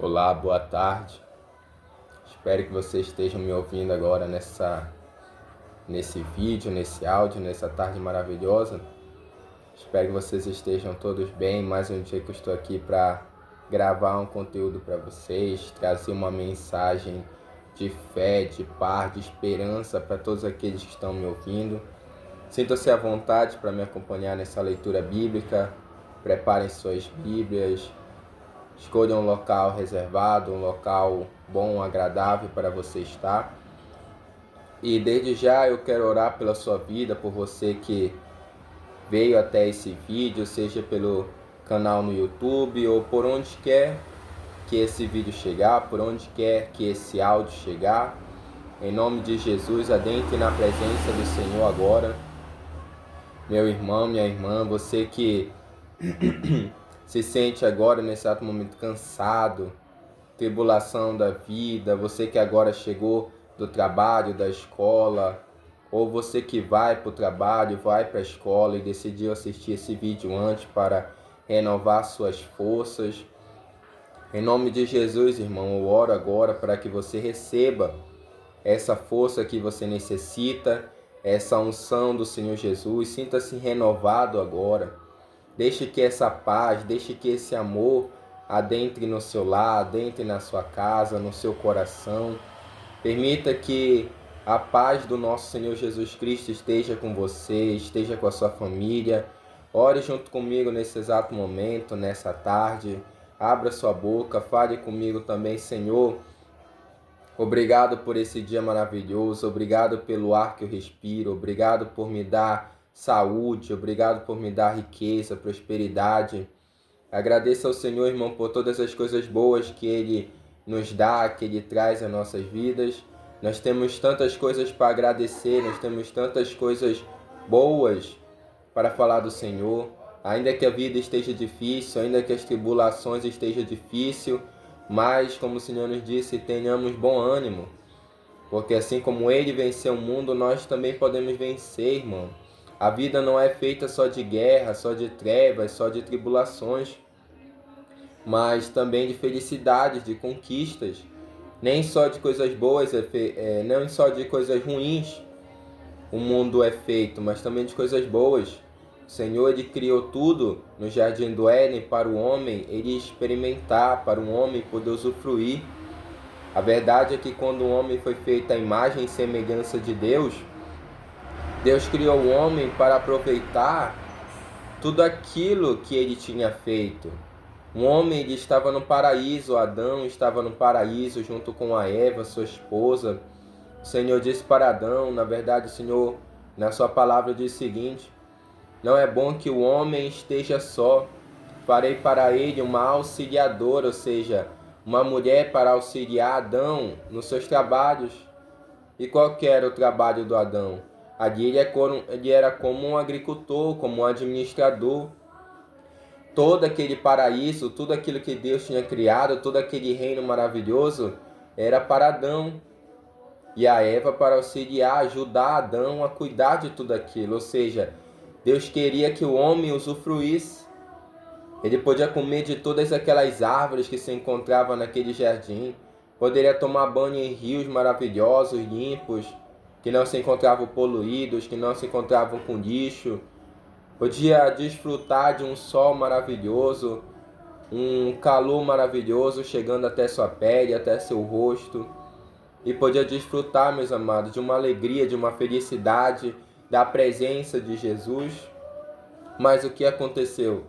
Olá, boa tarde. Espero que vocês estejam me ouvindo agora nesse vídeo, nesse áudio, nessa tarde maravilhosa. Espero que vocês estejam todos bem. Mais um dia que eu estou aqui para gravar um conteúdo para vocês, trazer uma mensagem de fé, de paz, de esperança para todos aqueles que estão me ouvindo. Sintam-se à vontade para me acompanhar nessa leitura bíblica. Preparem suas Bíblias. Escolha um local reservado, um local bom, agradável para você estar. E desde já eu quero orar pela sua vida, por você que veio até esse vídeo, seja pelo canal no YouTube ou por onde quer que esse vídeo chegar, por onde quer que esse áudio chegar. Em nome de Jesus, adentre na presença do Senhor agora. Meu irmão, minha irmã, você que se sente agora nesse exato momento cansado, tribulação da vida, você que agora chegou do trabalho, da escola, ou você que vai para o trabalho, vai para a escola e decidiu assistir esse vídeo antes para renovar suas forças. Em nome de Jesus, irmão, eu oro agora para que você receba essa força que você necessita, essa unção do Senhor Jesus. Sinta-se renovado agora. Deixe que essa paz, deixe que esse amor adentre no seu lar, adentre na sua casa, no seu coração. Permita que a paz do nosso Senhor Jesus Cristo esteja com você, esteja com a sua família. Ore junto comigo nesse exato momento, nessa tarde. Abra sua boca, fale comigo também, Senhor. Obrigado por esse dia maravilhoso, obrigado pelo ar que eu respiro, obrigado por me dar saúde, obrigado por me dar riqueza, prosperidade. Agradeço ao Senhor, irmão, por todas as coisas boas que Ele nos dá, que Ele traz às nossas vidas. Nós temos tantas coisas para agradecer, nós temos tantas coisas boas para falar do Senhor. Ainda que a vida esteja difícil, ainda que as tribulações estejam difíceis, mas, como o Senhor nos disse, tenhamos bom ânimo. Porque assim como Ele venceu o mundo, nós também podemos vencer, irmão. A vida não é feita só de guerra, só de trevas, só de tribulações, mas também de felicidades, de conquistas. Nem só de coisas boas, nem só de coisas ruins o mundo é feito, mas também de coisas boas. O Senhor, Ele criou tudo no Jardim do Éden para o homem Ele experimentar, para o homem poder usufruir. A verdade é que quando o homem foi feito à imagem e semelhança de Deus, Deus criou o homem para aproveitar tudo aquilo que Ele tinha feito. O homem ele estava no paraíso, Adão estava no paraíso junto com a Eva, sua esposa. O Senhor disse para Adão, na verdade o Senhor, na sua palavra, diz o seguinte: não é bom que o homem esteja só, farei para ele uma auxiliadora, ou seja, uma mulher para auxiliar Adão nos seus trabalhos. E qual que era o trabalho do Adão? Ali ele era como um agricultor, como um administrador. Todo aquele paraíso, tudo aquilo que Deus tinha criado, todo aquele reino maravilhoso, era para Adão. E a Eva para auxiliar, ajudar Adão a cuidar de tudo aquilo. Ou seja, Deus queria que o homem usufruísse. Ele podia comer de todas aquelas árvores que se encontravam naquele jardim. Poderia tomar banho em rios maravilhosos, limpos, que não se encontravam poluídos, que não se encontravam com lixo. Podia desfrutar de um sol maravilhoso, um calor maravilhoso chegando até sua pele, até seu rosto. E podia desfrutar, meus amados, de uma alegria, de uma felicidade, da presença de Jesus. Mas o que aconteceu?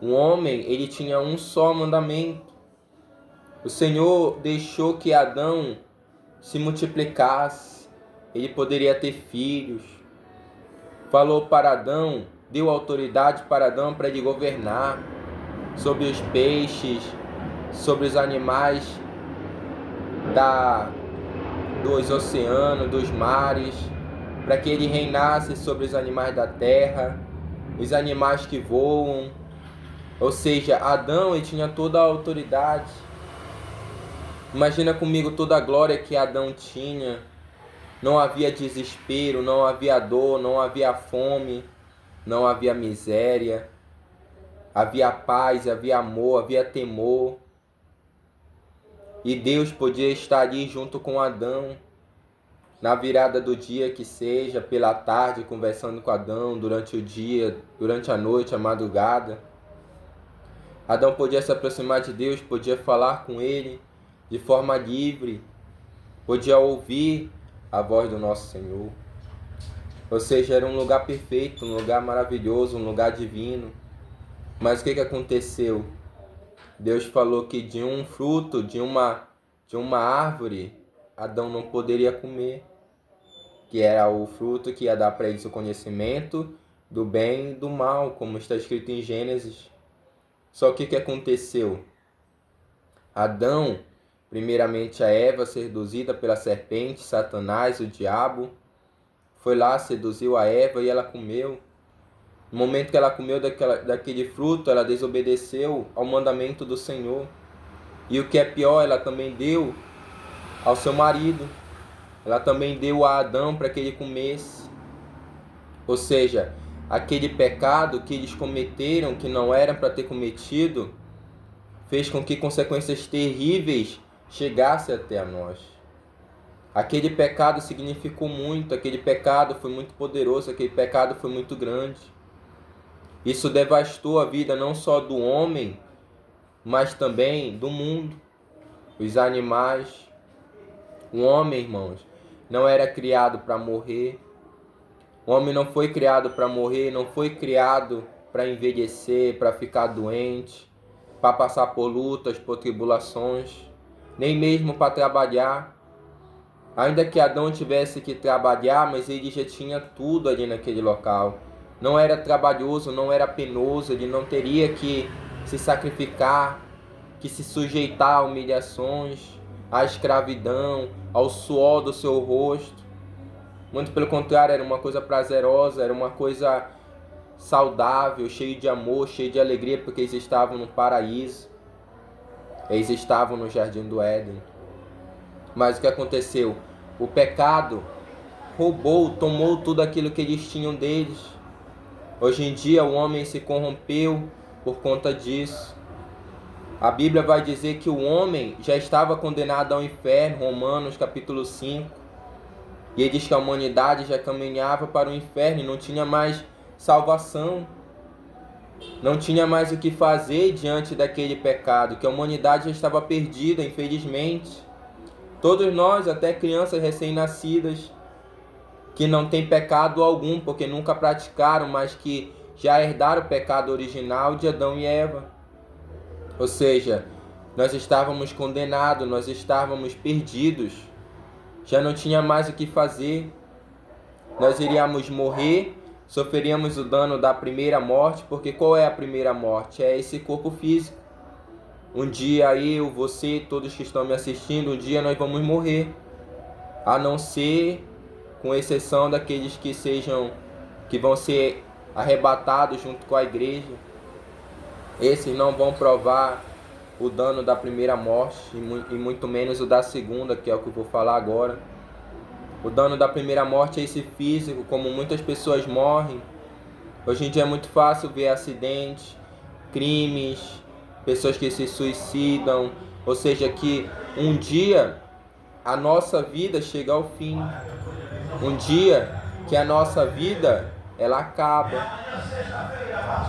O homem, ele tinha um só mandamento. O Senhor deixou que Adão se multiplicasse. Ele poderia ter filhos. Falou para Adão, deu autoridade para Adão para ele governar sobre os peixes, sobre os animais dos oceanos, dos mares, para que ele reinasse sobre os animais da terra, os animais que voam. Ou seja, Adão ele tinha toda a autoridade. Imagina comigo toda a glória que Adão tinha. Não havia desespero, não havia dor, não havia fome, não havia miséria. Havia paz, havia amor, havia temor. E Deus podia estar ali junto com Adão, na virada do dia que seja, pela tarde, conversando com Adão, durante o dia, durante a noite, a madrugada. Adão podia se aproximar de Deus, podia falar com Ele de forma livre, podia ouvir a voz do nosso Senhor. Ou seja, era um lugar perfeito, um lugar maravilhoso, um lugar divino. Mas o que aconteceu? Deus falou que de um fruto, de uma árvore, Adão não poderia comer, que era o fruto que ia dar para eles o conhecimento do bem e do mal, como está escrito em Gênesis. Só que o que aconteceu? Adão, primeiramente a Eva, seduzida pela serpente, Satanás, o diabo, foi lá, seduziu a Eva e ela comeu. No momento que ela comeu daquele fruto, ela desobedeceu ao mandamento do Senhor. E o que é pior, ela também deu ao seu marido. Ela também deu a Adão para que ele comesse. Ou seja, aquele pecado que eles cometeram, que não eram para ter cometido, fez com que consequências terríveis chegassem até a nós. Aquele pecado significou muito, aquele pecado foi muito poderoso, aquele pecado foi muito grande. Isso devastou a vida não só do homem, mas também do mundo, os animais. O homem, irmãos, não era criado para morrer. O homem não foi criado para morrer, não foi criado para envelhecer, para ficar doente, para passar por lutas, por tribulações, nem mesmo para trabalhar. Ainda que Adão tivesse que trabalhar, mas ele já tinha tudo ali naquele local. Não era trabalhoso, não era penoso, ele não teria que se sacrificar, que se sujeitar a humilhações, à escravidão, ao suor do seu rosto. Muito pelo contrário, era uma coisa prazerosa, era uma coisa saudável, cheio de amor, cheio de alegria, porque eles estavam no paraíso. Eles estavam no jardim do Éden. Mas o que aconteceu? O pecado roubou, tomou tudo aquilo que eles tinham deles. Hoje em dia o homem se corrompeu por conta disso. A Bíblia vai dizer que o homem já estava condenado ao inferno, Romanos capítulo 5. E ele diz que a humanidade já caminhava para o inferno e não tinha mais salvação. Não tinha mais o que fazer diante daquele pecado, que a humanidade já estava perdida, infelizmente. Todos nós, até crianças recém-nascidas, que não têm pecado algum, porque nunca praticaram, mas que já herdaram o pecado original de Adão e Eva. Ou seja, nós estávamos condenados, nós estávamos perdidos. Já não tinha mais o que fazer. Nós iríamos morrer, sofreríamos o dano da primeira morte, porque qual é a primeira morte? É esse corpo físico. Um dia eu, você, todos que estão me assistindo, um dia nós vamos morrer. A não ser, com exceção daqueles que vão ser arrebatados junto com a igreja. Esses não vão provar o dano da primeira morte e muito menos o da segunda, que é o que eu vou falar agora. O dano da primeira morte é esse físico, como muitas pessoas morrem. Hoje em dia é muito fácil ver acidentes, crimes, pessoas que se suicidam. Ou seja, que um dia a nossa vida chega ao fim. Um dia que a nossa vida ela acaba.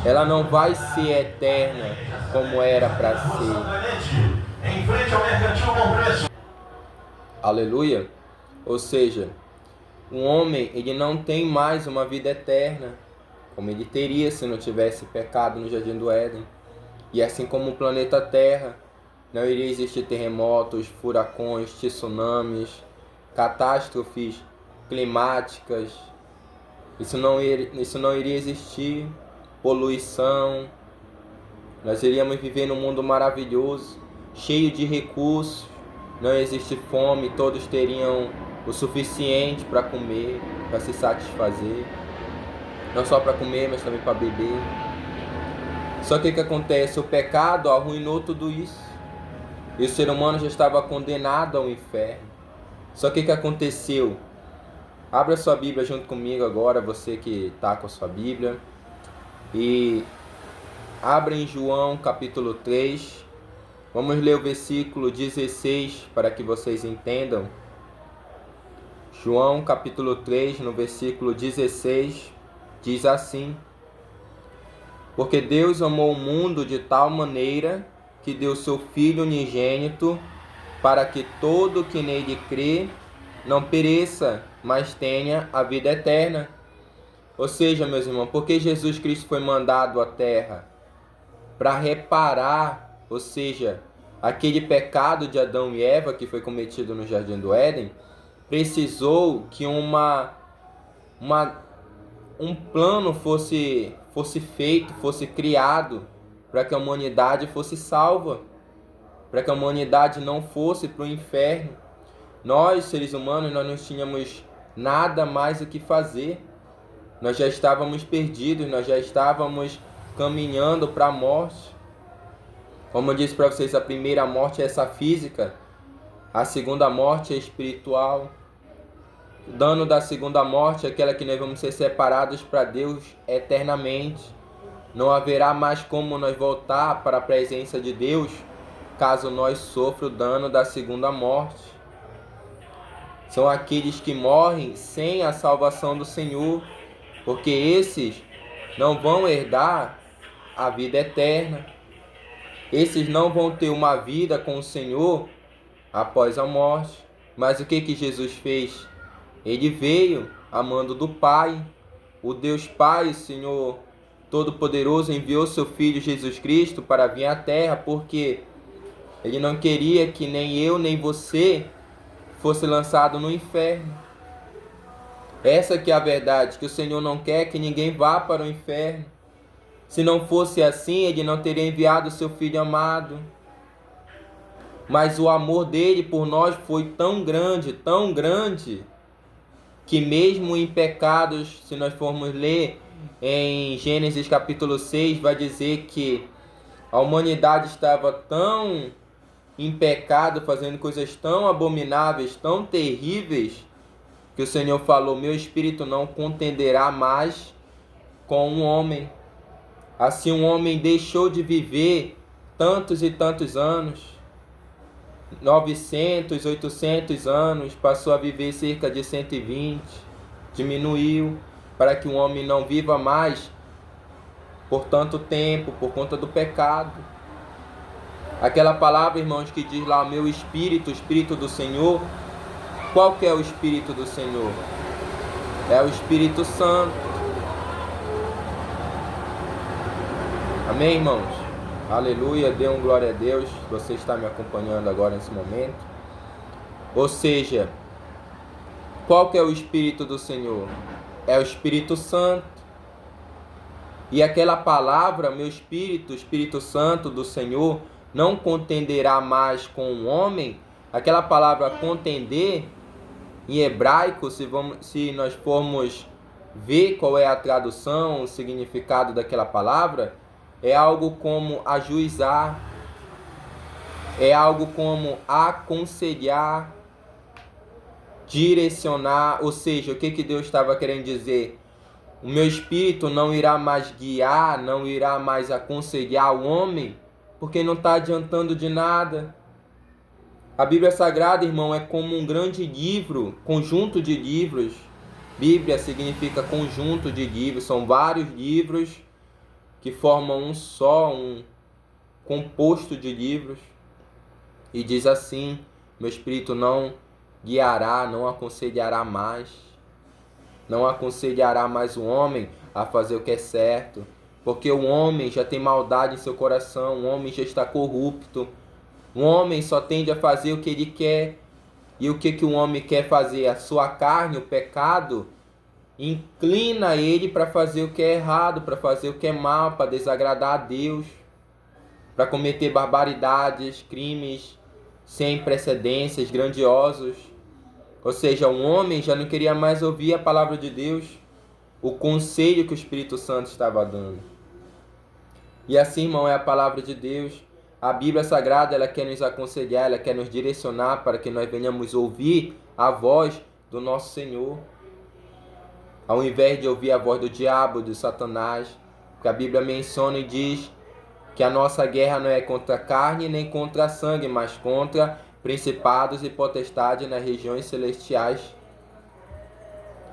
Ela não vai ser eterna como era para ser. Em frente ao mercantil Bom Preço. Aleluia. Ou seja, um homem ele não tem mais uma vida eterna, como ele teria se não tivesse pecado no Jardim do Éden. E assim como o planeta Terra, não iria existir terremotos, furacões, tsunamis, catástrofes climáticas. Isso não iria existir. Poluição. Nós iríamos viver num mundo maravilhoso, cheio de recursos. Não existe fome, todos teriam o suficiente para comer, para se satisfazer. Não só para comer, mas também para beber. Só que o que acontece? O pecado arruinou tudo isso. E o ser humano já estava condenado ao inferno. Só que o que aconteceu? Abra sua Bíblia junto comigo agora, você que está com a sua Bíblia. E abra em João capítulo 3. Vamos ler o versículo 16 para que vocês entendam. João capítulo 3, no versículo 16, diz assim: Porque Deus amou o mundo de tal maneira que deu seu Filho unigênito, para que todo que nele crê não pereça, mas tenha a vida eterna. Ou seja, meus irmãos, porque Jesus Cristo foi mandado à terra para reparar, ou seja, aquele pecado de Adão e Eva que foi cometido no Jardim do Éden, precisou que um plano fosse feito, fosse criado para que a humanidade fosse salva, para que a humanidade não fosse para o inferno. Nós, seres humanos, nós não tínhamos nada mais o que fazer. Nós já estávamos perdidos, nós já estávamos caminhando para a morte. Como eu disse para vocês, a primeira morte é essa física, a segunda morte é espiritual. O dano da segunda morte é aquela que nós vamos ser separados para Deus eternamente. Não haverá mais como nós voltar para a presença de Deus caso nós sofra o dano da segunda morte. São aqueles que morrem sem a salvação do Senhor, porque esses não vão herdar a vida eterna. Esses não vão ter uma vida com o Senhor após a morte. Mas o que Jesus fez? Ele veio amando do Pai. O Deus Pai, o Senhor Todo-Poderoso, enviou seu Filho Jesus Cristo para vir à terra, porque Ele não queria que nem eu, nem você fosse lançado no inferno. Essa que é a verdade, que o Senhor não quer que ninguém vá para o inferno. Se não fosse assim, Ele não teria enviado o seu Filho amado. Mas o amor dele por nós foi tão grande, que mesmo em pecados, se nós formos ler em Gênesis capítulo 6, vai dizer que a humanidade estava tão em pecado, fazendo coisas tão abomináveis, tão terríveis, que o Senhor falou: meu espírito não contenderá mais com um homem. Assim um homem deixou de viver tantos e tantos anos, 900, 800 anos, passou a viver cerca de 120, diminuiu, para que um homem não viva mais por tanto tempo, por conta do pecado. Aquela palavra, irmãos, que diz lá: meu espírito, o Espírito do Senhor. Qual que é o Espírito do Senhor? É o Espírito Santo. Amém, irmãos? Aleluia, dê um glória a Deus. Você está me acompanhando agora nesse momento. Ou seja, qual que é o Espírito do Senhor? É o Espírito Santo. E aquela palavra, meu Espírito, o Espírito Santo do Senhor, não contenderá mais com o homem. Aquela palavra contender, em hebraico, se nós formos ver qual é a tradução, o significado daquela palavra, é algo como ajuizar, é algo como aconselhar, direcionar. Ou seja, o que Deus estava querendo dizer? O meu espírito não irá mais guiar, não irá mais aconselhar o homem, porque não está adiantando de nada. A Bíblia Sagrada, irmão, é como um grande livro, conjunto de livros. Bíblia significa conjunto de livros, são vários livros que formam um só, um composto de livros. E diz assim: meu espírito não guiará, não aconselhará mais. Não aconselhará mais o homem a fazer o que é certo, porque o homem já tem maldade em seu coração, o homem já está corrupto. O homem só tende a fazer o que ele quer. E o que o homem quer fazer? A sua carne, o pecado, inclina ele para fazer o que é errado, para fazer o que é mal, para desagradar a Deus, para cometer barbaridades, crimes sem precedências, grandiosos. Ou seja, o homem já não queria mais ouvir a palavra de Deus, o conselho que o Espírito Santo estava dando. E assim, irmão, é a palavra de Deus. A Bíblia Sagrada, ela quer nos aconselhar, ela quer nos direcionar para que nós venhamos ouvir a voz do nosso Senhor, ao invés de ouvir a voz do diabo, de Satanás. Porque a Bíblia menciona e diz que a nossa guerra não é contra a carne nem contra a sangue, mas contra principados e potestades nas regiões celestiais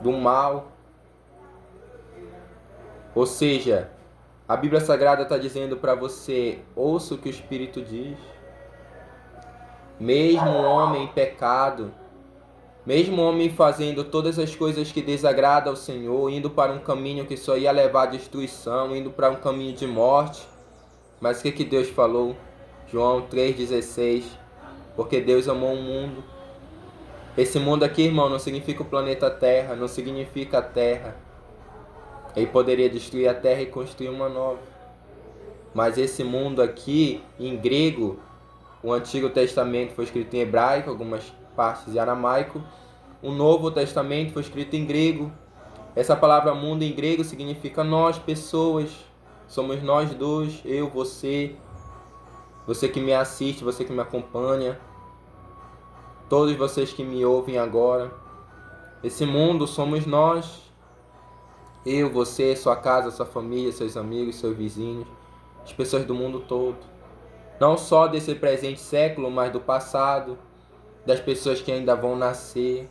do mal. Ou seja, a Bíblia Sagrada está dizendo para você, ouça o que o Espírito diz. Mesmo o homem em pecado, mesmo o homem fazendo todas as coisas que desagradam ao Senhor, indo para um caminho que só ia levar à destruição, indo para um caminho de morte, mas o que Deus falou? João 3,16, porque Deus amou o mundo. Esse mundo aqui, irmão, não significa o planeta Terra, não significa a Terra. Ele poderia destruir a Terra e construir uma nova. Mas esse mundo aqui, em grego, o Antigo Testamento foi escrito em hebraico, algumas partes em aramaico. O Novo Testamento foi escrito em grego. Essa palavra mundo em grego significa nós, pessoas. Somos nós dois, eu, você que me assiste, você que me acompanha, todos vocês que me ouvem agora. Esse mundo somos nós. Eu, você, sua casa, sua família, seus amigos, seus vizinhos, as pessoas do mundo todo. Não só desse presente século, mas do passado, das pessoas que ainda vão nascer.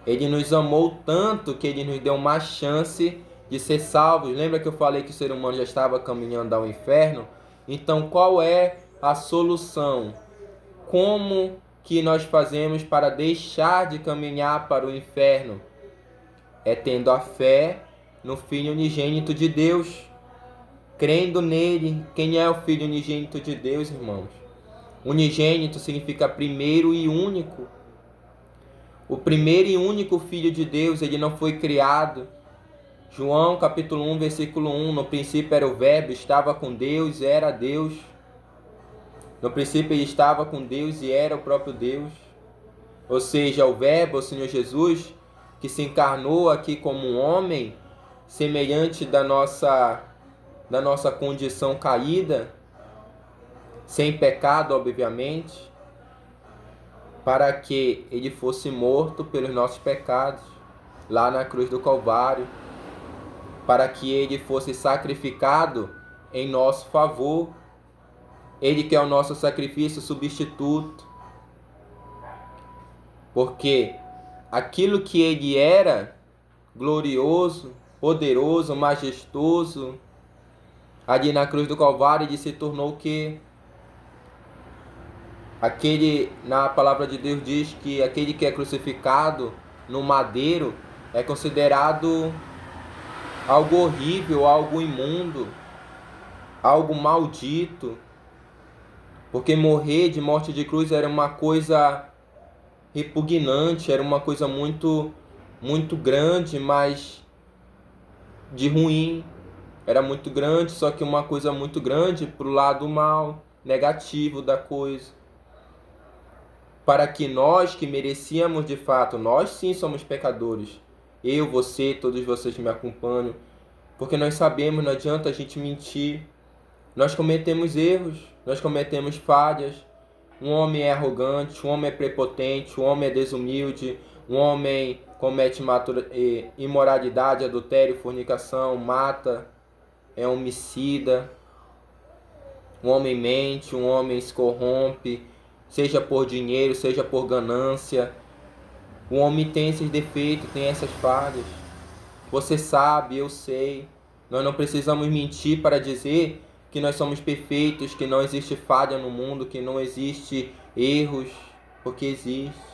Ele nos amou tanto que Ele nos deu uma chance de ser salvos. Lembra que eu falei que o ser humano já estava caminhando ao inferno? Então, qual é a solução? Como que nós fazemos para deixar de caminhar para o inferno? É tendo a fé no Filho unigênito de Deus, crendo nele. Quem é o Filho unigênito de Deus, irmãos? Unigênito significa primeiro e único. O primeiro e único Filho de Deus, ele não foi criado. João capítulo 1, versículo 1, no princípio era o Verbo, estava com Deus, era Deus. No princípio ele estava com Deus e era o próprio Deus. Ou seja, o Verbo, o Senhor Jesus, que se encarnou aqui como um homem, semelhante da nossa condição caída, sem pecado, obviamente, para que ele fosse morto pelos nossos pecados, lá na cruz do Calvário, para que ele fosse sacrificado em nosso favor. Ele que é o nosso sacrifício substituto. Porque aquilo que ele era, glorioso, poderoso, majestoso, ali na cruz do Calvário, ele se tornou o quê? Na palavra de Deus diz que aquele que é crucificado no madeiro é considerado algo horrível, algo imundo, algo maldito, porque morrer de morte de cruz era uma coisa repugnante, era uma coisa muito, muito grande, mas de ruim. Era muito grande, só que uma coisa muito grande para o lado mal, negativo da coisa. Para que nós que merecíamos de fato, nós sim somos pecadores. Eu, você, todos vocês que me acompanham. Porque nós sabemos, não adianta a gente mentir. Nós cometemos erros, nós cometemos falhas. Um homem é arrogante, um homem é prepotente, um homem é desumilde, um homem comete imoralidade, adultério, fornicação, mata, é homicida. Um homem mente, um homem se corrompe, seja por dinheiro, seja por ganância. O homem tem esses defeitos, tem essas falhas. Você sabe, eu sei. Nós não precisamos mentir para dizer que nós somos perfeitos, que não existe falha no mundo, que não existe erros, porque existe.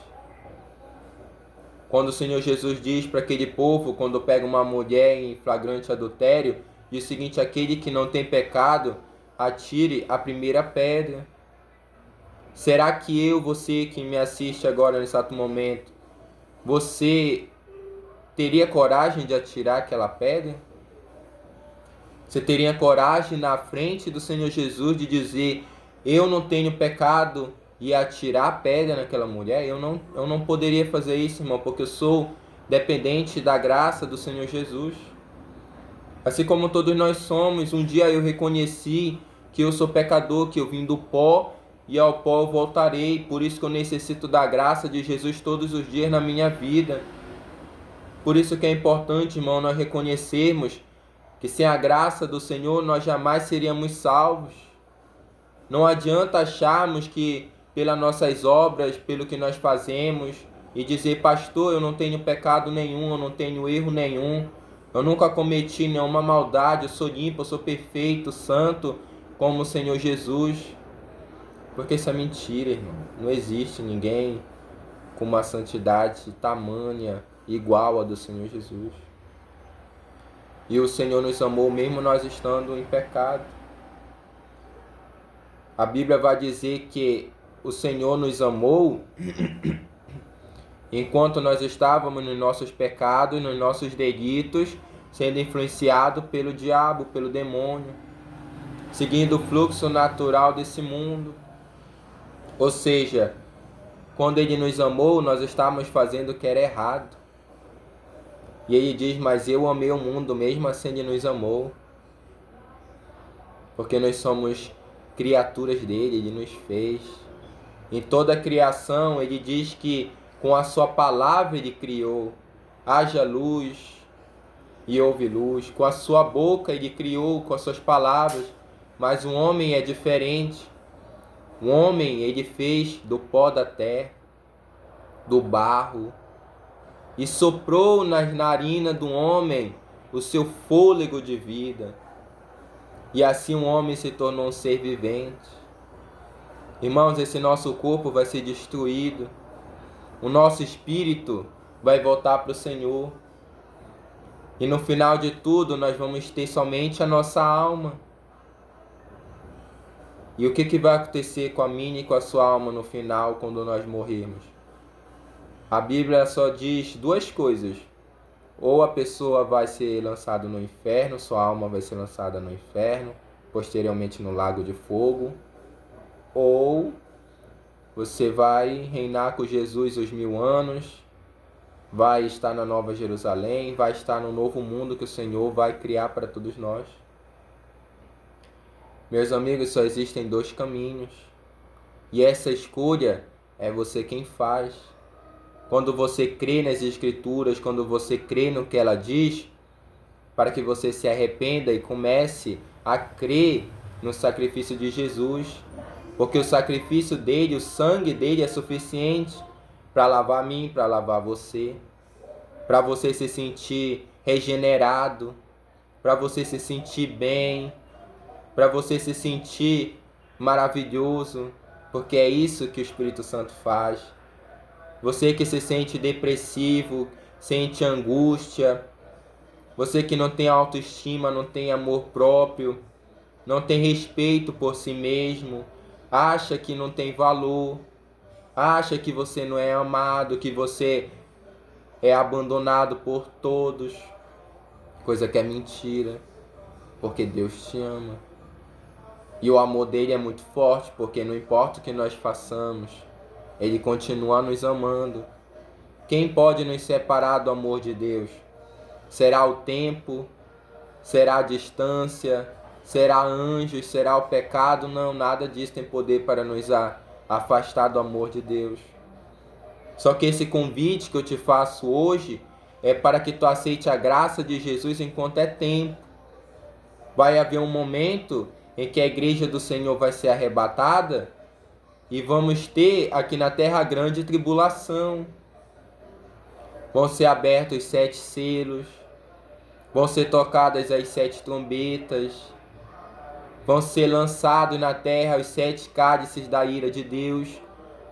Quando o Senhor Jesus diz para aquele povo, quando pega uma mulher em flagrante adultério, diz o seguinte: aquele que não tem pecado, atire a primeira pedra. Será que eu, você que me assiste agora nesse exato momento, você teria coragem de atirar aquela pedra? Você teria coragem na frente do Senhor Jesus de dizer: eu não tenho pecado, e atirar a pedra naquela mulher? Eu não poderia fazer isso, irmão, porque eu sou dependente da graça do Senhor Jesus. Assim como todos nós somos, um dia eu reconheci que eu sou pecador, que eu vim do pó e ao pó eu voltarei. Por isso que eu necessito da graça de Jesus todos os dias na minha vida. Por isso que é importante, irmão, nós reconhecermos que sem a graça do Senhor nós jamais seríamos salvos. Não adianta acharmos que pelas nossas obras, pelo que nós fazemos, e dizer, pastor, eu não tenho pecado nenhum, eu não tenho erro nenhum, eu nunca cometi nenhuma maldade, eu sou limpo, eu sou perfeito, santo, como o Senhor Jesus. Porque isso é mentira, irmão. Não existe ninguém com uma santidade tamanha, igual a do Senhor Jesus. E o Senhor nos amou mesmo nós estando em pecado. A Bíblia vai dizer que o Senhor nos amou enquanto nós estávamos nos nossos pecados, nos nossos delitos, sendo influenciados pelo diabo, pelo demônio, seguindo o fluxo natural desse mundo. Ou seja, quando Ele nos amou, nós estávamos fazendo o que era errado. E Ele diz, mas eu amei o mundo, mesmo assim Ele nos amou. Porque nós somos criaturas dele, Ele nos fez. Em toda a criação, Ele diz que com a sua palavra Ele criou. Haja luz e houve luz. Com a sua boca Ele criou, com as suas palavras. Mas o homem é diferente. O homem Ele fez do pó da terra, do barro, e soprou nas narinas do homem o seu fôlego de vida. E assim o homem se tornou um ser vivente. Irmãos, esse nosso corpo vai ser destruído. O nosso espírito vai voltar para o Senhor. E no final de tudo, nós vamos ter somente a nossa alma. E o que vai acontecer com a minha e com a sua alma no final, quando nós morrermos? A Bíblia só diz duas coisas. Ou a pessoa vai ser lançada no inferno, sua alma vai ser lançada no inferno, posteriormente no lago de fogo. Ou você vai reinar com Jesus os 1000 anos, vai estar na Nova Jerusalém, vai estar no novo mundo que o Senhor vai criar para todos nós. Meus amigos, só existem 2 caminhos. E essa escolha é você quem faz. Quando você crê nas Escrituras, quando você crê no que ela diz, para que você se arrependa e comece a crer no sacrifício de Jesus, porque o sacrifício dele, o sangue dele é suficiente para lavar mim, para lavar você, para você se sentir regenerado, para você se sentir bem, para você se sentir maravilhoso, porque é isso que o Espírito Santo faz. Você que se sente depressivo, sente angústia, você que não tem autoestima, não tem amor próprio, não tem respeito por si mesmo, acha que não tem valor, acha que você não é amado, que você é abandonado por todos, coisa que é mentira, porque Deus te ama. E o amor dele é muito forte, porque não importa o que nós façamos, ele continua nos amando. Quem pode nos separar do amor de Deus? Será o tempo? Será a distância? Será anjos? Será o pecado? Não, nada disso tem poder para nos afastar do amor de Deus. Só que esse convite que eu te faço hoje é para que tu aceite a graça de Jesus enquanto é tempo. Vai haver um momento em que a igreja do Senhor vai ser arrebatada e vamos ter aqui na terra grande tribulação. Vão ser abertos os 7 selos, vão ser tocadas as 7 trombetas, vão ser lançados na terra os 7 cálices da ira de Deus,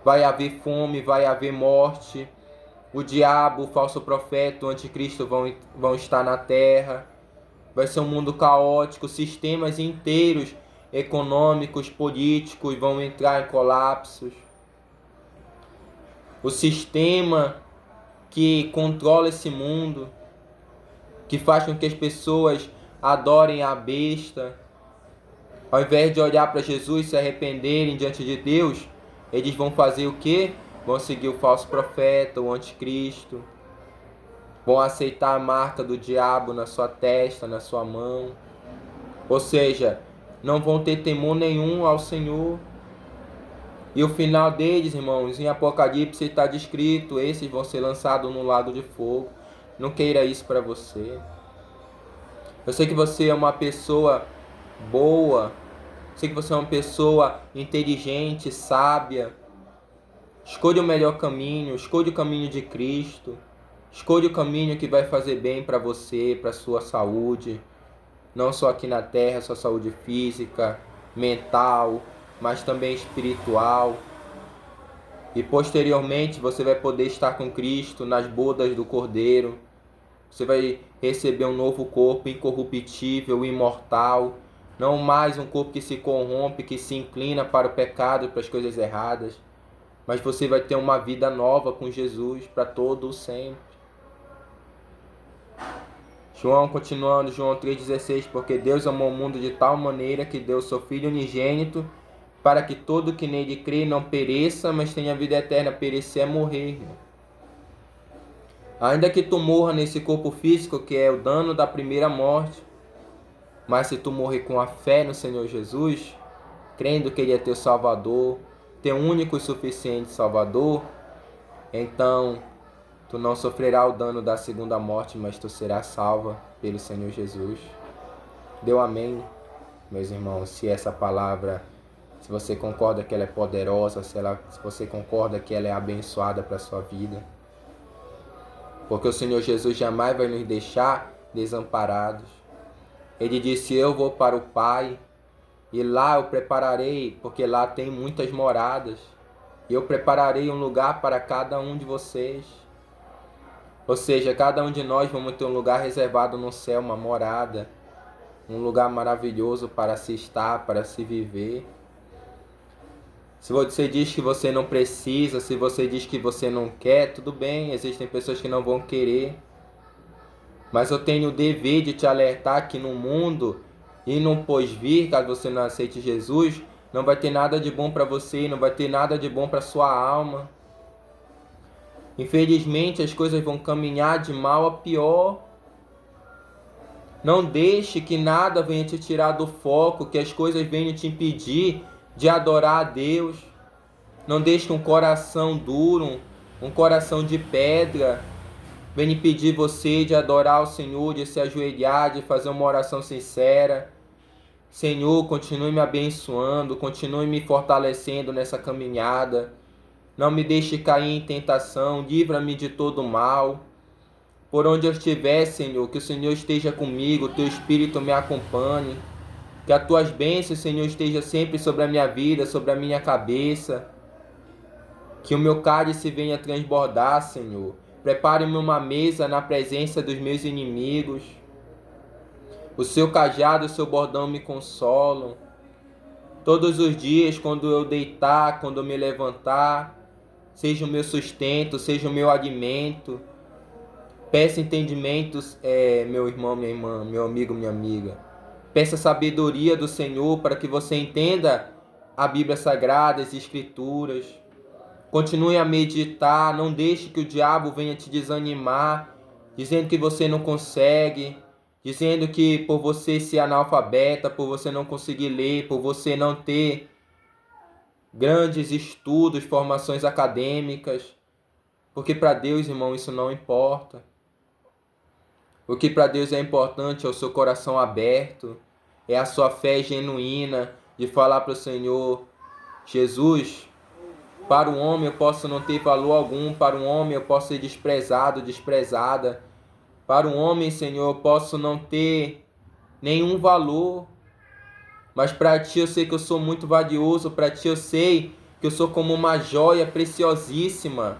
vai haver fome, vai haver morte, o diabo, o falso profeta, o anticristo vão estar na terra, vai ser um mundo caótico, sistemas inteiros econômicos, políticos vão entrar em colapsos. O sistema que controla esse mundo, que faz com que as pessoas adorem a besta, ao invés de olhar para Jesus e se arrependerem diante de Deus, eles vão fazer o quê? Vão seguir o falso profeta, o anticristo, vão aceitar a marca do diabo na sua testa, na sua mão. Ou seja, não vão ter temor nenhum ao Senhor. E o final deles, irmãos, em Apocalipse está descrito, esses vão ser lançados no lago de fogo. Não queira isso para você. Eu sei que você é uma pessoa boa. Eu sei que você é uma pessoa inteligente, sábia. Escolha o melhor caminho, escolha o caminho de Cristo. Escolha o caminho que vai fazer bem para você, para a sua saúde. Não só aqui na terra, sua saúde física, mental, mas também espiritual. E posteriormente você vai poder estar com Cristo nas bodas do Cordeiro. Você vai receber um novo corpo incorruptível, imortal. Não mais um corpo que se corrompe, que se inclina para o pecado, para as coisas erradas. Mas você vai ter uma vida nova com Jesus para todo o sempre. João, continuando, João 3,16, porque Deus amou o mundo de tal maneira que deu seu Filho unigênito, para que todo que nele crê não pereça, mas tenha vida eterna. Perecer é morrer, irmão. Ainda que tu morra nesse corpo físico, que é o dano da primeira morte, mas se tu morrer com a fé no Senhor Jesus, crendo que Ele é teu Salvador, teu único e suficiente Salvador, então tu não sofrerá o dano da segunda morte, mas tu serás salva pelo Senhor Jesus. Deu amém, meus irmãos? Se essa palavra, se você concorda que ela é poderosa, se você concorda que ela é abençoada para a sua vida. Porque o Senhor Jesus jamais vai nos deixar desamparados. Ele disse, eu vou para o Pai, e lá eu prepararei, porque lá tem muitas moradas. E eu prepararei um lugar para cada um de vocês. Ou seja, cada um de nós vamos ter um lugar reservado no céu, uma morada. Um lugar maravilhoso para se estar, para se viver. Se você diz que você não precisa, se você diz que você não quer, tudo bem, existem pessoas que não vão querer. Mas eu tenho o dever de te alertar que no mundo e no pós-vir, caso você não aceite Jesus, não vai ter nada de bom para você, não vai ter nada de bom para sua alma. Infelizmente as coisas vão caminhar de mal a pior. Não deixe que nada venha te tirar do foco, que as coisas venham te impedir de adorar a Deus. Não deixe que um coração duro, um coração de pedra, venha impedir você de adorar o Senhor, de se ajoelhar, de fazer uma oração sincera. Senhor, continue me abençoando, continue me fortalecendo nessa caminhada. Não me deixe cair em tentação, livra-me de todo mal. Por onde eu estiver, Senhor, que o Senhor esteja comigo, o Teu Espírito me acompanhe. Que as Tuas bênçãos, Senhor, estejam sempre sobre a minha vida, sobre a minha cabeça. Que o meu cálice venha transbordar, Senhor. Prepare-me uma mesa na presença dos meus inimigos. O Seu cajado e o Seu bordão me consolam. Todos os dias, quando eu deitar, quando eu me levantar, seja o meu sustento, seja o meu alimento. Peça entendimentos, meu irmão, minha irmã, meu amigo, minha amiga. Peça sabedoria do Senhor para que você entenda a Bíblia Sagrada, as Escrituras. Continue a meditar, não deixe que o diabo venha te desanimar, dizendo que você não consegue, dizendo que por você ser analfabeta, por você não conseguir ler, por você não ter grandes estudos, formações acadêmicas. Porque para Deus, irmão, isso não importa. O que para Deus é importante é o seu coração aberto, é a sua fé genuína de falar para o Senhor, Jesus, para o homem eu posso não ter valor algum, para o homem eu posso ser desprezado, desprezada, para o homem, Senhor, eu posso não ter nenhum valor, mas para Ti eu sei que eu sou muito valioso, para Ti eu sei que eu sou como uma joia preciosíssima,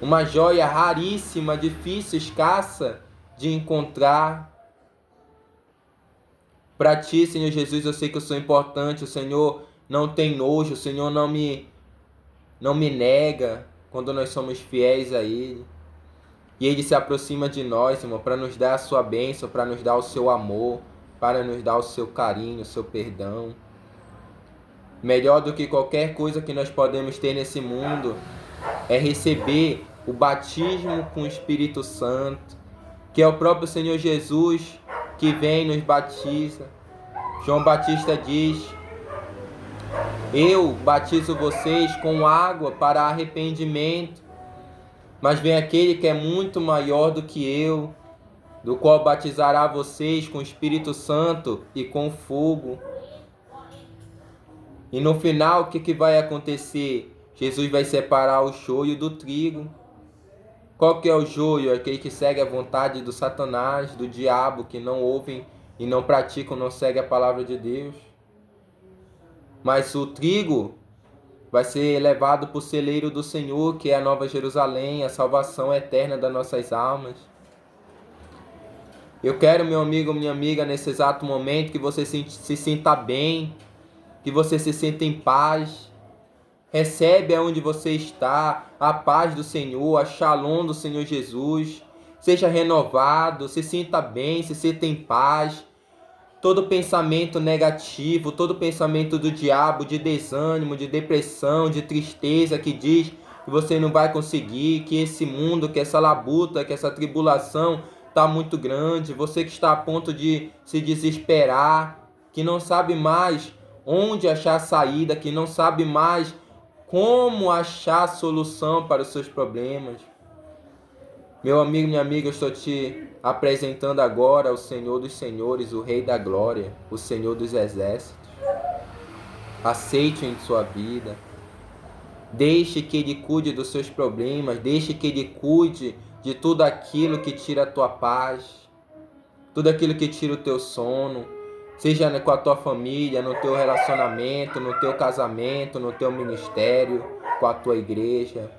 uma joia raríssima, difícil, escassa de encontrar. Para Ti, Senhor Jesus, eu sei que eu sou importante, o Senhor não tem nojo, o Senhor não me nega quando nós somos fiéis a Ele. E Ele se aproxima de nós, irmão, para nos dar a sua bênção, para nos dar o seu amor, para nos dar o seu carinho, o seu perdão. Melhor do que qualquer coisa que nós podemos ter nesse mundo é receber o batismo com o Espírito Santo, que é o próprio Senhor Jesus que vem e nos batiza. João Batista diz, eu batizo vocês com água para arrependimento, mas vem aquele que é muito maior do que eu, do qual batizará vocês com o Espírito Santo e com fogo. E no final, o que vai acontecer? Jesus vai separar o joio do trigo. Qual que é o joio? Aquele que segue a vontade do Satanás, do diabo, que não ouvem e não praticam, não seguem a palavra de Deus. Mas o trigo vai ser levado para o celeiro do Senhor, que é a Nova Jerusalém, a salvação eterna das nossas almas. Eu quero, meu amigo, minha amiga, nesse exato momento, que você se sinta bem, que você se sinta em paz. Recebe aonde você está a paz do Senhor, a shalom do Senhor Jesus. Seja renovado, se sinta bem, se sinta em paz. Todo pensamento negativo, todo pensamento do diabo, de desânimo, de depressão, de tristeza, que diz que você não vai conseguir, que esse mundo, que essa labuta, que essa tribulação está muito grande, você que está a ponto de se desesperar, que não sabe mais onde achar saída, que não sabe mais como achar solução para os seus problemas. Meu amigo, minha amiga, eu estou te apresentando agora o Senhor dos Senhores, o Rei da Glória, o Senhor dos Exércitos. Aceite em sua vida. Deixe que Ele cuide dos seus problemas. Deixe que Ele cuide de tudo aquilo que tira a tua paz. Tudo aquilo que tira o teu sono. Seja com a tua família, no teu relacionamento, no teu casamento, no teu ministério, com a tua igreja.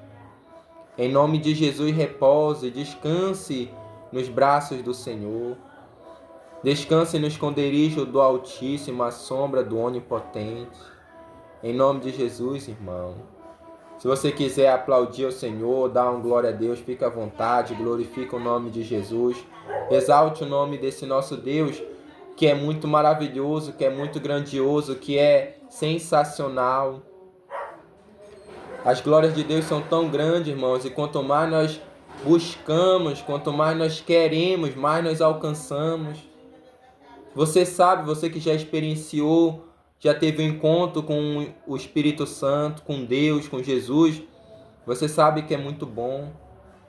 Em nome de Jesus, repouse, descanse nos braços do Senhor. Descanse no esconderijo do Altíssimo, à sombra do Onipotente. Em nome de Jesus, irmão. Se você quiser aplaudir o Senhor, dar um glória a Deus, fique à vontade, glorifique o nome de Jesus. Exalte o nome desse nosso Deus, que é muito maravilhoso, que é muito grandioso, que é sensacional. As glórias de Deus são tão grandes, irmãos, e quanto mais nós buscamos, quanto mais nós queremos, mais nós alcançamos. Você sabe, você que já experienciou, já teve um encontro com o Espírito Santo, com Deus, com Jesus, você sabe que é muito bom.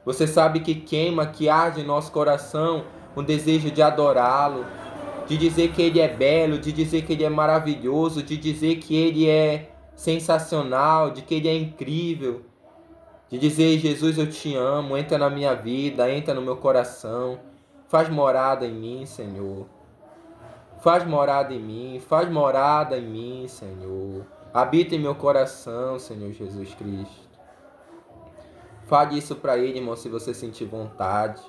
Você sabe que queima, que arde em nosso coração um desejo de adorá-lo, de dizer que Ele é belo, de dizer que Ele é maravilhoso, de dizer que Ele é sensacional, de que Ele é incrível, de dizer: Jesus, eu te amo, entra na minha vida, entra no meu coração, faz morada em mim, Senhor. Faz morada em mim, faz morada em mim, Senhor. Habita em meu coração, Senhor Jesus Cristo. Fale isso para Ele, irmão, se você sentir vontade.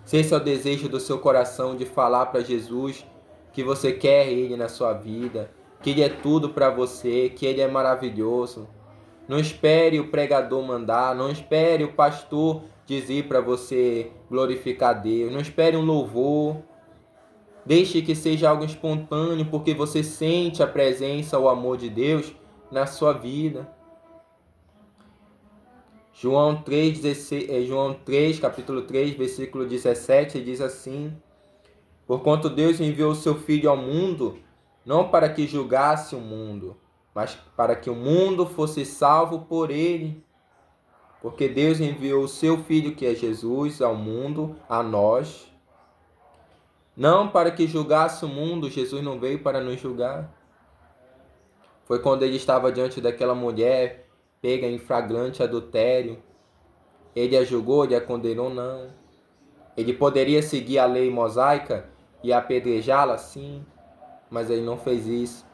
Se esse é o desejo do seu coração, de falar para Jesus que você quer Ele na sua vida, que Ele é tudo para você, que Ele é maravilhoso. Não espere o pregador mandar, não espere o pastor dizer para você glorificar Deus, não espere um louvor. Deixe que seja algo espontâneo, porque você sente a presença, o amor de Deus na sua vida. João 3, capítulo 3, versículo 17, diz assim: Porquanto Deus enviou o seu Filho ao mundo, não para que julgasse o mundo, mas para que o mundo fosse salvo por ele. Porque Deus enviou o seu Filho, que é Jesus, ao mundo, a nós, não para que julgasse o mundo. Jesus não veio para nos julgar. Foi quando ele estava diante daquela mulher pega em flagrante adultério. Ele a julgou, ele a condenou? Não. Ele poderia seguir a lei mosaica e apedrejá-la? Sim. Mas ele não fez isso.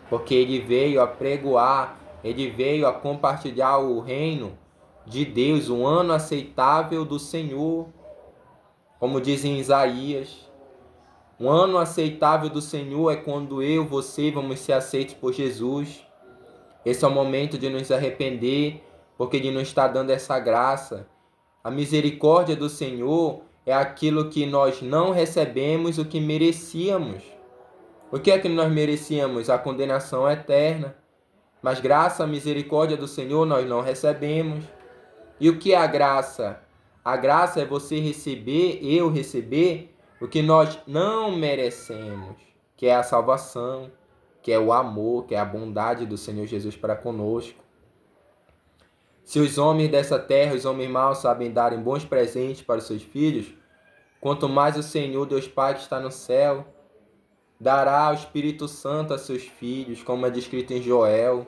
Porque ele veio a pregoar, ele veio a compartilhar o reino de Deus, um ano aceitável do Senhor. Como diz em Isaías, um ano aceitável do Senhor é quando eu, você, vamos ser aceitos por Jesus. Esse é o momento de nos arrepender, porque Ele não está dando essa graça. A misericórdia do Senhor é aquilo que nós não recebemos, o que merecíamos. O que é que nós merecíamos? A condenação eterna. Mas graça, a misericórdia do Senhor nós não recebemos. E o que é a graça? A graça é você receber, eu receber, o que nós não merecemos, que é a salvação, que é o amor, que é a bondade do Senhor Jesus para conosco. Se os homens dessa terra, os homens maus, sabem darem bons presentes para os seus filhos, Quanto mais o Senhor, Deus Pai que está no céu, dará o Espírito Santo a seus filhos, como é descrito em Joel.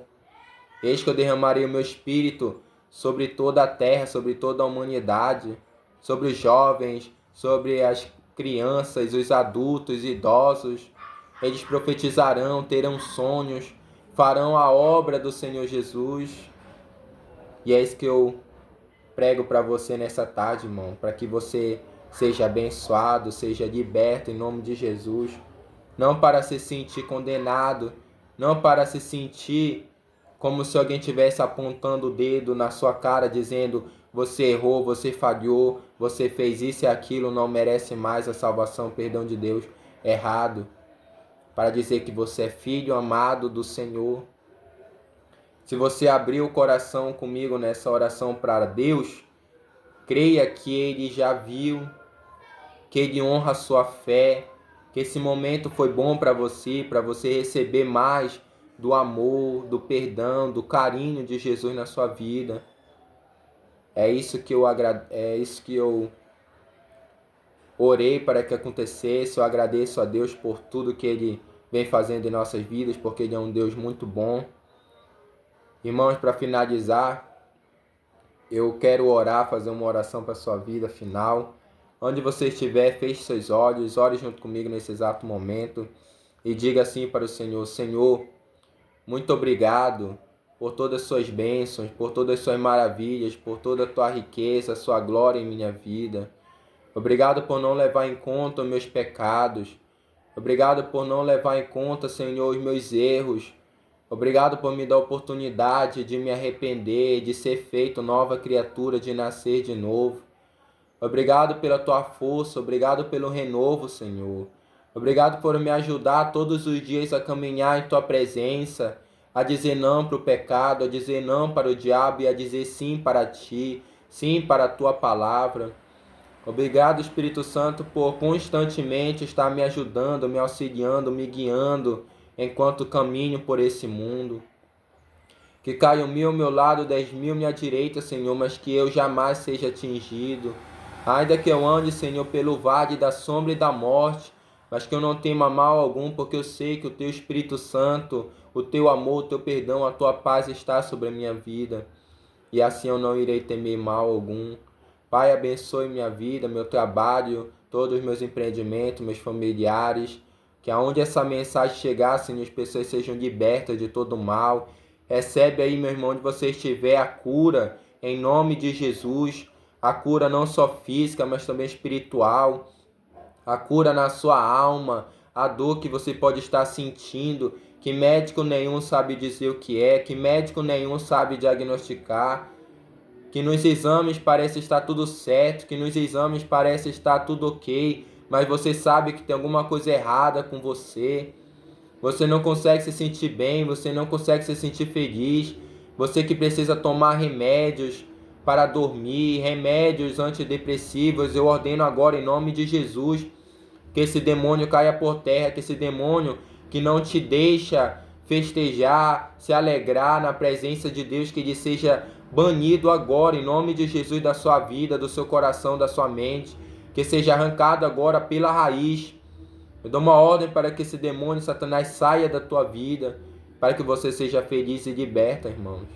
Eis que eu derramarei o meu Espírito sobre toda a terra, sobre toda a humanidade, sobre os jovens, sobre as crianças, os adultos, idosos. Eles profetizarão, terão sonhos, farão a obra do Senhor Jesus. E é isso que eu prego para você nessa tarde, irmão, para que você seja abençoado, seja liberto em nome de Jesus. Não para se sentir condenado, não para se sentir como se alguém estivesse apontando o dedo na sua cara, dizendo: você errou, você falhou, você fez isso e aquilo, não merece mais a salvação, o perdão de Deus. Errado. Para dizer que você é filho amado do Senhor. Se você abrir o coração comigo nessa oração para Deus, creia que Ele já viu, que Ele honra a sua fé, que esse momento foi bom para você receber mais do amor, do perdão, do carinho de Jesus na sua vida. É isso que eu orei para que acontecesse. Eu agradeço a Deus por tudo que Ele vem fazendo em nossas vidas, porque Ele é um Deus muito bom. Irmãos, para finalizar, eu quero orar, fazer uma oração para a sua vida final. Onde você estiver, feche seus olhos, ore junto comigo nesse exato momento e diga assim para o Senhor: Senhor, muito obrigado por todas as suas bênçãos, por todas as suas maravilhas, por toda a tua riqueza, a sua glória em minha vida. Obrigado por não levar em conta os meus pecados. Obrigado por não levar em conta, Senhor, os meus erros. Obrigado por me dar a oportunidade de me arrepender, de ser feito nova criatura, de nascer de novo. Obrigado pela tua força, obrigado pelo renovo, Senhor. Obrigado por me ajudar todos os dias a caminhar em tua presença, a dizer não para o pecado, a dizer não para o diabo e a dizer sim para ti, sim para a tua palavra. Obrigado, Espírito Santo, por constantemente estar me ajudando, me auxiliando, me guiando enquanto caminho por esse mundo. Que caiam 1000 ao meu lado, 10.000 à minha direita, Senhor, mas que eu jamais seja atingido. Ainda que eu ande, Senhor, pelo vale da sombra e da morte, mas que eu não tema mal algum, porque eu sei que o Teu Espírito Santo, o Teu amor, o Teu perdão, a Tua paz está sobre a minha vida. E assim eu não irei temer mal algum. Pai, abençoe minha vida, meu trabalho, todos os meus empreendimentos, meus familiares. Que aonde essa mensagem chegar, Senhor, as pessoas sejam libertas de todo mal. Recebe aí, meu irmão, onde você estiver, a cura, em nome de Jesus. A cura não só física, mas também espiritual. A cura na sua alma, a dor que você pode estar sentindo, que médico nenhum sabe dizer o que é, que médico nenhum sabe diagnosticar, que nos exames parece estar tudo certo, que nos exames parece estar tudo ok, mas você sabe que tem alguma coisa errada com você. Você não consegue se sentir bem, você não consegue se sentir feliz. Você que precisa tomar remédios para dormir, remédios antidepressivos, eu ordeno agora em nome de Jesus que esse demônio caia por terra, que esse demônio que não te deixa festejar, se alegrar na presença de Deus, que ele seja banido agora em nome de Jesus da sua vida, do seu coração, da sua mente, que seja arrancado agora pela raiz. Eu dou uma ordem para que esse demônio, Satanás, saia da tua vida, para que você seja feliz e liberta, irmãos.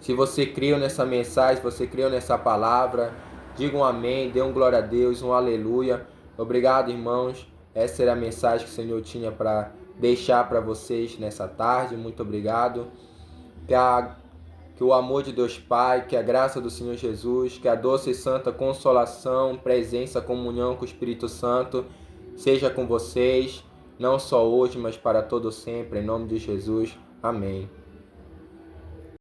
Se você creu nessa mensagem, se você creu nessa palavra, diga um amém, dê um glória a Deus, um aleluia. Obrigado, irmãos. Essa era a mensagem que o Senhor tinha para deixar para vocês nessa tarde. Muito obrigado. Que o amor de Deus Pai, que a graça do Senhor Jesus, que a doce e santa consolação, presença, comunhão com o Espírito Santo seja com vocês, não só hoje, mas para todo sempre, em nome de Jesus. Amém.